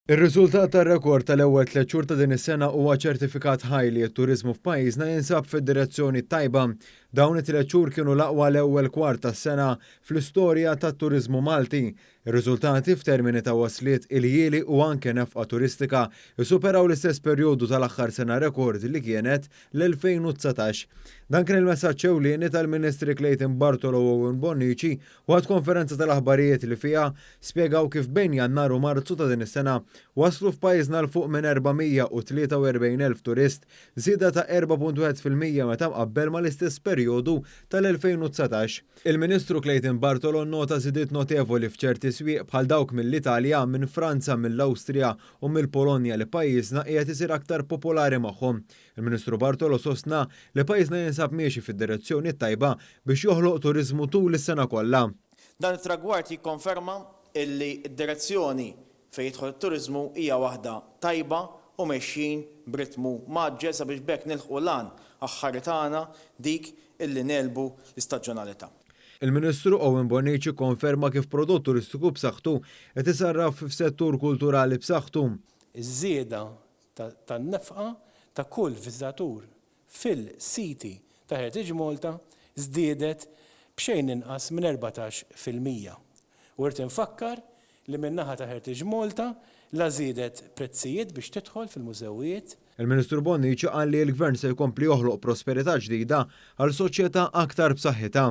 Ir-riżultat tar-rekord tal-ewwel 3 xhur ta' din is-sena huwa ċertifikat ħaj li t-turiżmu f'pajjiżna jinsab fid-direzzjoni tajba. Dawn it-3 xhur kienu l-aqwa l-ewwel kwart tas-sena fl-istorja tat-turiżmu Malti. Ir-riżultati f'termini ta' wasliet il-jieli u anke nefqa turistika isuperaw l-istess perjodu tal-aħħar sena rekord li kienet l-2019. Dan kien il-messaġġ ewlieni tal-Ministri Clayton Bartolo u Owen Bonnici waqt konferenza tal-aħbarijiet li fiha spjegaw kif bejn Jannar u Marzu ta' din is-sena waslu f'pajjiżna l fuq minn 443,000 turist, żieda ta' 4.1% meta mqabbel mal-istess perjodu tal-2019. Il-Ministru Clayton Bartolo nnota żidiet notevoli f'ċerti swieq bħal dawk mill-Italja, minn Franza, mill-Awstrija u mill-Polonja li pajjiżna qiegħed isir aktar popolari magħhom. Il-Ministru Bartolo sostna li pajjiżna jinsab miexi fid-direzzjoni tajba biex joħloq turiżmu tul is-sena kollha. Dan it-tragward jikkonferma illi d-direzzjoni fejn jidħol it-turiżmu hija waħda tajba u mexjin b'ritmu maġġel sabiex bekk nilħqu lan aħħar tagħna dik illi nelbu l-istaġjonalità. Il-Ministru Owen Bonnici konferma kif prodott turistiku b'saħħtu qed isarraf f'settur kulturali b'saħħtu. Iż-żieda tan-nefqa ta' kull viżitatur fil-siti ta' Heritage Malta żdiedet b'xejn inqas minn 14%. U rrid infakkar li min-naħa ta' Heritage Malta la żiedet prezzijiet biex tidħol fil-mużewijiet. Il-Ministru Bonnici qal li l-Gvern se jkompli joħloq prosperità ġdida għal soċjetà aktar b'saħħitha.